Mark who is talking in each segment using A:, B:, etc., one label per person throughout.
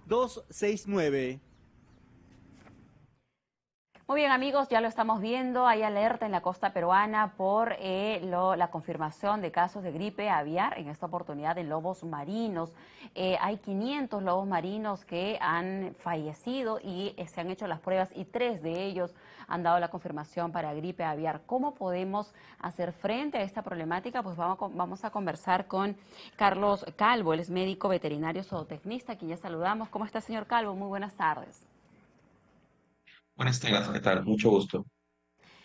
A: 269.
B: Muy bien, amigos, ya lo estamos viendo. Hay alerta en la costa peruana por la confirmación de casos de gripe aviar, en esta oportunidad en lobos marinos. Hay 500 lobos marinos que han fallecido y se han hecho las pruebas y 3 de ellos han dado la confirmación para gripe aviar. ¿Cómo podemos hacer frente a esta problemática? Pues vamos a conversar con Carlos Calvo, él es médico veterinario zootecnista, a quien ya saludamos. ¿Cómo está, señor Calvo? Muy buenas tardes.
C: Buenas tardes, ¿qué tal? Mucho gusto.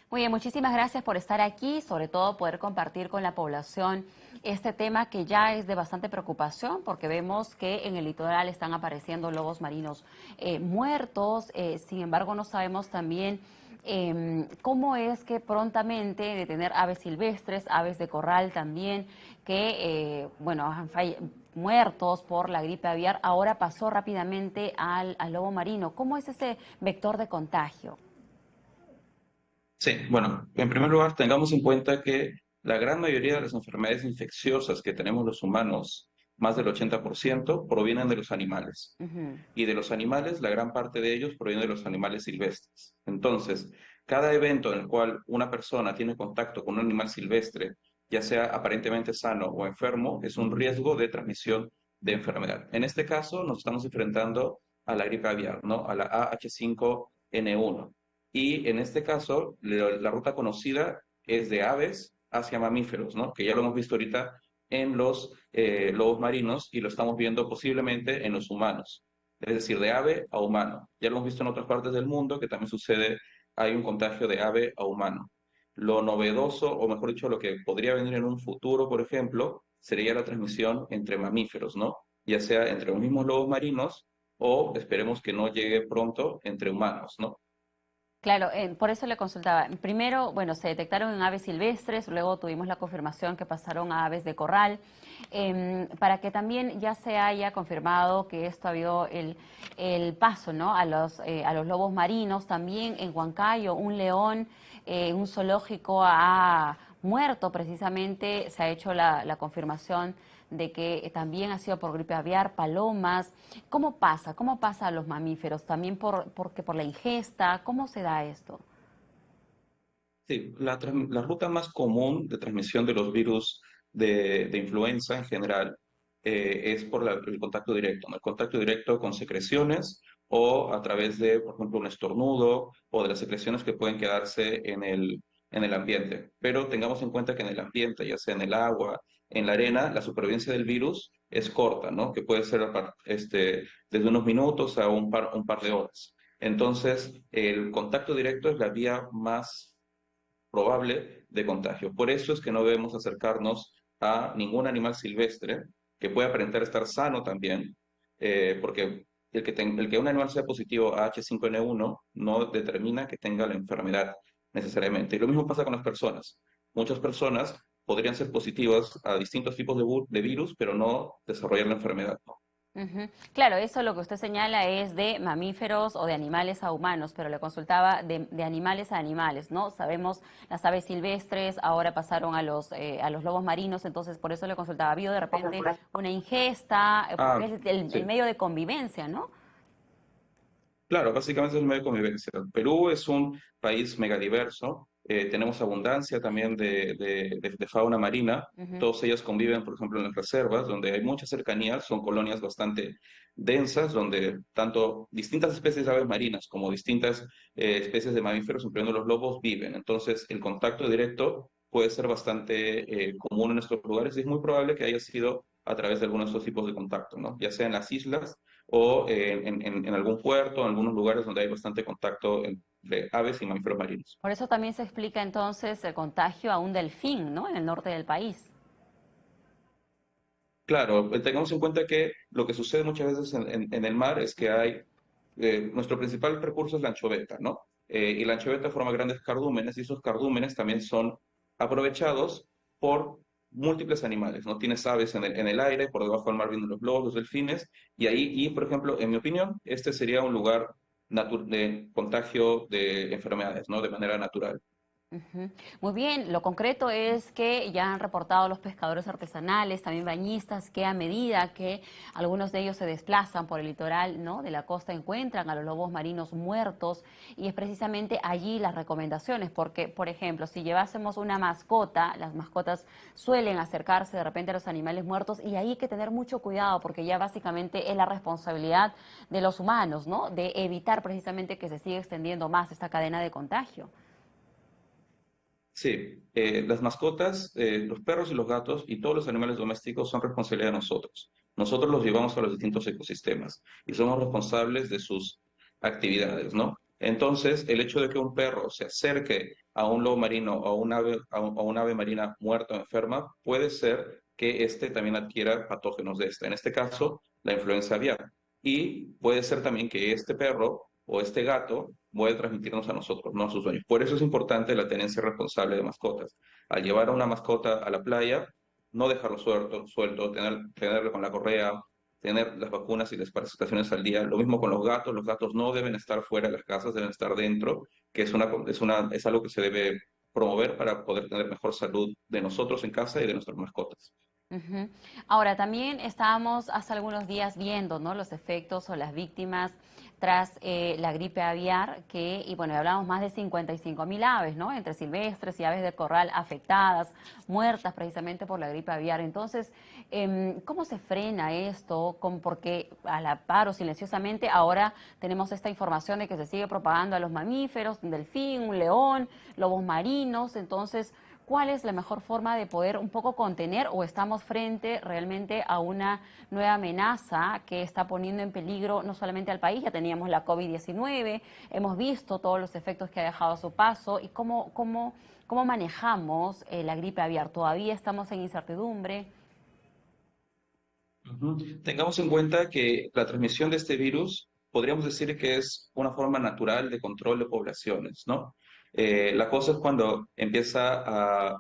B: Muy bien, muchísimas gracias por estar aquí, sobre todo poder compartir con la población este tema que ya es de bastante preocupación, porque vemos que en el litoral están apareciendo lobos marinos muertos. Sin embargo, no sabemos también cómo es que prontamente de tener aves silvestres, aves de corral también, que bueno, muertos por la gripe aviar, ahora pasó rápidamente al lobo marino. ¿Cómo es ese vector de contagio?
C: Sí, bueno, en primer lugar, tengamos en cuenta que la gran mayoría de las enfermedades infecciosas que tenemos los humanos, más del 80%, provienen de los animales.
B: Ujú.
C: Y de los animales, la gran parte de ellos proviene de los animales silvestres. Entonces, cada evento en el cual una persona tiene contacto con un animal silvestre, ya sea aparentemente sano o enfermo, es un riesgo de transmisión de enfermedad. En este caso, nos estamos enfrentando a la gripe aviar, ¿no? A la AH5N1. Y en este caso, la ruta conocida es de aves hacia mamíferos, ¿no? Que ya lo hemos visto ahorita en los lobos marinos y lo estamos viendo posiblemente en los humanos, es decir, de ave a humano. Ya lo hemos visto en otras partes del mundo que también sucede, hay un contagio de ave a humano. Lo novedoso, o mejor dicho, lo que podría venir en un futuro, por ejemplo, sería la transmisión entre mamíferos, ¿no? Ya sea entre los mismos lobos marinos o esperemos que no llegue pronto entre humanos, ¿no?
B: Claro, por eso le consultaba. Primero, bueno, se detectaron en aves silvestres, luego tuvimos la confirmación que pasaron a aves de corral, para que también ya se haya confirmado que esto ha habido el paso, ¿no? A los lobos marinos, también en Huancayo, un león, un zoológico ha muerto precisamente, se ha hecho la confirmación de que también ha sido por gripe aviar, palomas. ¿Cómo pasa? ¿Cómo pasa a los mamíferos? ¿También porque por la ingesta? ¿Cómo se da esto?
C: Sí, la ruta más común de transmisión de los virus de influenza en general es por el contacto directo, ¿no? El contacto directo con secreciones o a través de, por ejemplo, un estornudo o de las secreciones que pueden quedarse en el ambiente. Pero tengamos en cuenta que en el ambiente, ya sea en el agua, en la arena, la supervivencia del virus es corta, ¿no? Que puede ser desde unos minutos a un par de horas. Entonces, el contacto directo es la vía más probable de contagio. Por eso es que no debemos acercarnos a ningún animal silvestre que pueda aparentar estar sano también, porque el que un animal sea positivo a H5N1 no determina que tenga la enfermedad necesariamente. Y lo mismo pasa con las personas. Muchas personas podrían ser positivas a distintos tipos de virus, pero no desarrollar la enfermedad, ¿no?
B: Ujú. Claro, eso lo que usted señala es de mamíferos o de animales a humanos, pero le consultaba de animales a animales, ¿no? Sabemos las aves silvestres, ahora pasaron a los lobos marinos, entonces por eso le consultaba. ¿Ha habido de repente una ingesta? Porque
C: Ah,
B: es el
C: sí.
B: medio de convivencia, ¿no?
C: Claro, básicamente es el medio de convivencia. Perú es un país megadiverso, tenemos abundancia también de fauna marina,
B: Ujú.
C: todos ellos conviven, por ejemplo, en las reservas, donde hay mucha cercanía, son colonias bastante densas, donde tanto distintas especies de aves marinas como distintas especies de mamíferos, incluyendo los lobos, viven. Entonces, el contacto directo puede ser bastante común en estos lugares y es muy probable que haya sido a través de algunos de estos tipos de contacto, ¿no? Ya sea en las islas o en algún puerto, en algunos lugares donde hay bastante contacto entre aves y mamíferos marinos.
B: Por eso también se explica entonces el contagio a un delfín, ¿no? En el norte del país.
C: Claro, tengamos en cuenta que lo que sucede muchas veces en el mar es que hay, nuestro principal recurso es la anchoveta, ¿no? Y la anchoveta forma grandes cardúmenes y esos cardúmenes también son aprovechados por múltiples animales, ¿no? Tienes aves en el aire, por debajo del mar vienen los lobos, los delfines, y por ejemplo, en mi opinión, este sería un lugar de contagio de enfermedades, ¿no? De manera natural.
B: Ujú. Muy bien, lo concreto es que ya han reportado los pescadores artesanales, también bañistas, que a medida que algunos de ellos se desplazan por el litoral, ¿no?, de la costa, encuentran a los lobos marinos muertos, y es precisamente allí las recomendaciones, porque, por ejemplo, si llevásemos una mascota, las mascotas suelen acercarse de repente a los animales muertos, y ahí hay que tener mucho cuidado porque ya básicamente es la responsabilidad de los humanos, ¿no?, de evitar precisamente que se siga extendiendo más esta cadena de contagio.
C: Sí, las mascotas, los perros y los gatos y todos los animales domésticos son responsabilidad de nosotros. Nosotros los llevamos a los distintos ecosistemas y somos responsables de sus actividades, ¿no? Entonces, el hecho de que un perro se acerque a un lobo marino o a un ave, a un ave marina muerta o enferma, puede ser que éste también adquiera patógenos de esta. En este caso, la influenza aviar. Y puede ser también que este perro o este gato puede transmitirnos a nosotros, no a sus dueños. Por eso es importante la tenencia responsable de mascotas. Al llevar a una mascota a la playa, no dejarlo suelto, tenerlo con la correa, tener las vacunas y las parasitaciones al día. Lo mismo con los gatos no deben estar fuera de las casas, deben estar dentro, que es algo que se debe promover para poder tener mejor salud de nosotros en casa y de nuestras mascotas.
B: Ujú. Ahora, también estábamos hace algunos días viendo, ¿no?, los efectos o las víctimas tras la gripe aviar, y bueno, hablamos más de 55.000 aves, ¿no?, entre silvestres y aves de corral afectadas, muertas precisamente por la gripe aviar. Entonces, ¿cómo se frena esto? Porque a la par o silenciosamente ahora tenemos esta información de que se sigue propagando a los mamíferos, un delfín, un león, lobos marinos. Entonces, ¿cuál es la mejor forma de poder un poco contener, o estamos frente realmente a una nueva amenaza que está poniendo en peligro no solamente al país? Ya teníamos la COVID-19, hemos visto todos los efectos que ha dejado a su paso, y cómo manejamos la gripe aviar. Todavía estamos en incertidumbre.
C: Ujú. Tengamos en cuenta que la transmisión de este virus podríamos decir que es una forma natural de control de poblaciones, ¿no? La cosa es cuando empieza a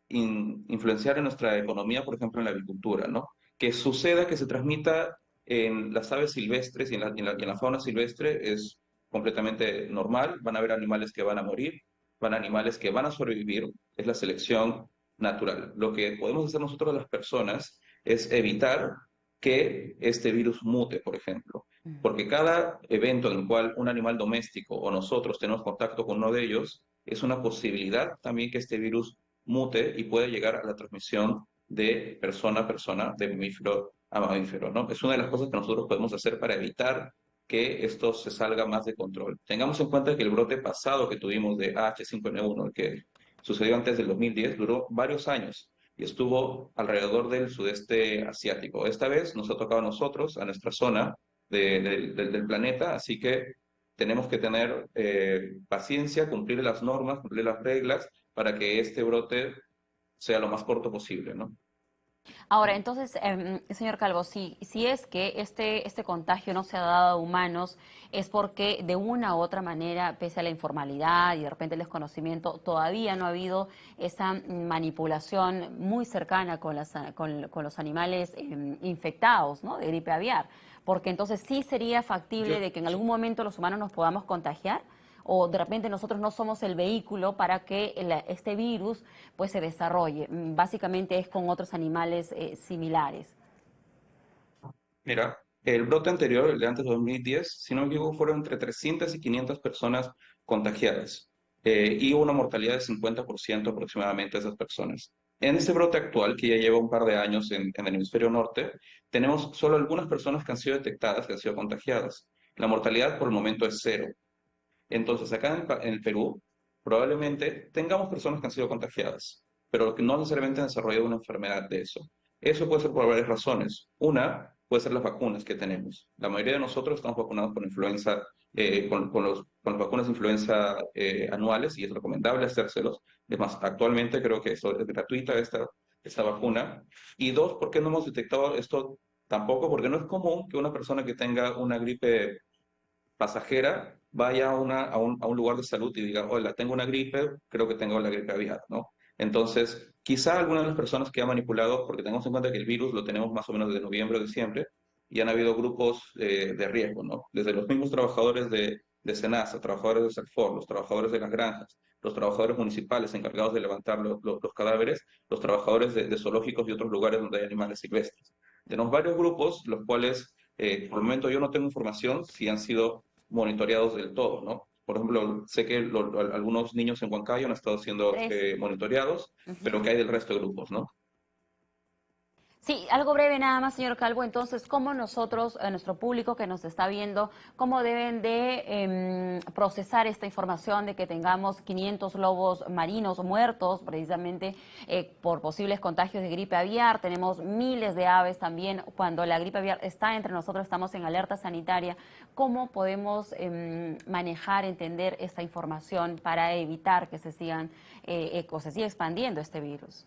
C: influenciar en nuestra economía, por ejemplo, en la agricultura, ¿no? Que suceda que se transmita en las aves silvestres y en la fauna silvestre es completamente normal. Van a haber animales que van a morir, van a animales que van a sobrevivir. Es la selección natural. Lo que podemos hacer nosotros las personas es evitar que este virus mute, por ejemplo. Porque cada evento en el cual un animal doméstico o nosotros tenemos contacto con uno de ellos, es una posibilidad también que este virus mute y pueda llegar a la transmisión de persona a persona, de mamífero a mamífero, ¿no? Es una de las cosas que nosotros podemos hacer para evitar que esto se salga más de control. Tengamos en cuenta que el brote pasado que tuvimos de H5N1, el que sucedió antes del 2010, duró varios años y estuvo alrededor del sudeste asiático. Esta vez nos ha tocado a nosotros, a nuestra zona del planeta, así que tenemos que tener paciencia, cumplir las normas, cumplir las reglas para que este brote sea lo más corto posible, ¿no?
B: Ahora, entonces, señor Calvo, si es que este contagio no se ha dado a humanos, es porque de una u otra manera, pese a la informalidad y de repente el desconocimiento, todavía no ha habido esa manipulación muy cercana con los animales infectados, ¿no?, de gripe aviar. Porque entonces sí sería
C: Yo,
B: factible de que en algún momento los humanos nos podamos contagiar, o de repente nosotros no somos el vehículo para que este virus pues se desarrolle. Básicamente es con otros animales similares.
C: Mira, el brote anterior, el de antes de 2010, si no me equivoco, fueron entre 300 y 500 personas contagiadas y una mortalidad de 50% aproximadamente de esas personas. En este brote actual, que ya lleva un par de años en el hemisferio norte, tenemos solo algunas personas que han sido detectadas, que han sido contagiadas. La mortalidad por el momento es cero. Entonces, acá en el Perú, probablemente tengamos personas que han sido contagiadas, pero que no necesariamente han desarrollado una enfermedad de eso. Eso puede ser por varias razones. Una puede ser las vacunas que tenemos. La mayoría de nosotros estamos vacunados con influenza, con las vacunas de influenza anuales y es recomendable hacérselos. Es más, actualmente creo que es gratuita esta vacuna. Y dos, ¿por qué no hemos detectado esto tampoco? Porque no es común que una persona que tenga una gripe pasajera vaya a un lugar de salud y diga, hola, tengo una gripe, creo que tengo la gripe aviar, ¿no? Entonces, quizá alguna de las personas que ha manipulado, porque tengamos en cuenta que el virus lo tenemos más o menos desde noviembre o diciembre, y han habido grupos de riesgo, ¿no? Desde los mismos trabajadores de SENASA, trabajadores de SECFOR, los trabajadores de las granjas, los trabajadores municipales encargados de levantar los cadáveres, los trabajadores de zoológicos y otros lugares donde hay animales silvestres. Tenemos varios grupos, los cuales, por el momento yo no tengo información si han sido monitoreados del todo, ¿no? Por ejemplo, sé que algunos niños en Huancayo han estado siendo
B: Tres.
C: monitoreados, pero
B: Ujú.
C: ¿qué hay del resto de grupos, no?
B: Sí, algo breve nada más, señor Calvo. Entonces, ¿cómo nosotros, nuestro público que nos está viendo, cómo deben de procesar esta información de que tengamos 500 lobos marinos muertos precisamente por posibles contagios de gripe aviar? Tenemos miles de aves también. Cuando la gripe aviar está entre nosotros, estamos en alerta sanitaria. ¿Cómo podemos manejar, entender esta información para evitar que se sigan o se siga expandiendo este virus?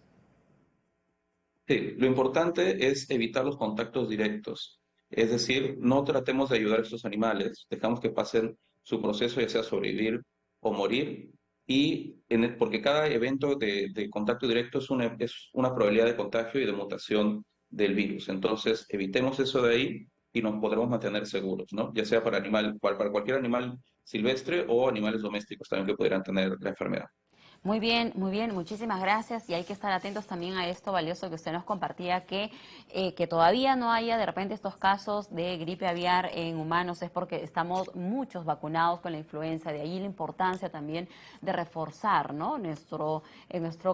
C: Sí, lo importante es evitar los contactos directos. Es decir, no tratemos de ayudar a estos animales, dejamos que pasen su proceso, ya sea sobrevivir o morir, porque cada evento de contacto directo es una probabilidad de contagio y de mutación del virus. Entonces, evitemos eso de ahí y nos podremos mantener seguros, ¿no? Ya sea para cualquier animal silvestre o animales domésticos también que pudieran tener la enfermedad.
B: Muy bien, muchísimas gracias y hay que estar atentos también a esto valioso que usted nos compartía, que todavía no haya de repente estos casos de gripe aviar en humanos, es porque estamos muchos vacunados con la influenza, de ahí la importancia también de reforzar, ¿no? nuestro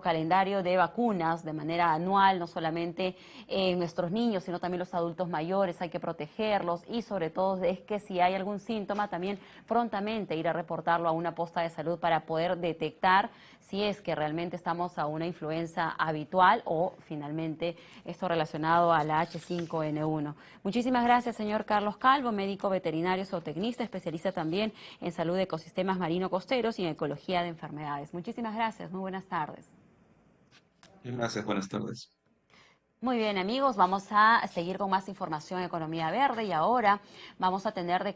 B: calendario de vacunas de manera anual, no solamente en nuestros niños, sino también los adultos mayores, hay que protegerlos y sobre todo es que si hay algún síntoma también prontamente ir a reportarlo a una posta de salud para poder detectar si es que realmente estamos a una influenza habitual o finalmente esto relacionado a la H5N1. Muchísimas gracias, señor Carlos Calvo, médico veterinario zootecnista, especialista también en salud de ecosistemas marino-costeros y en ecología de enfermedades. Muchísimas gracias, muy buenas tardes.
C: Gracias, buenas tardes.
B: Muy bien, amigos, vamos a seguir con más información en Economía Verde y ahora vamos a tener de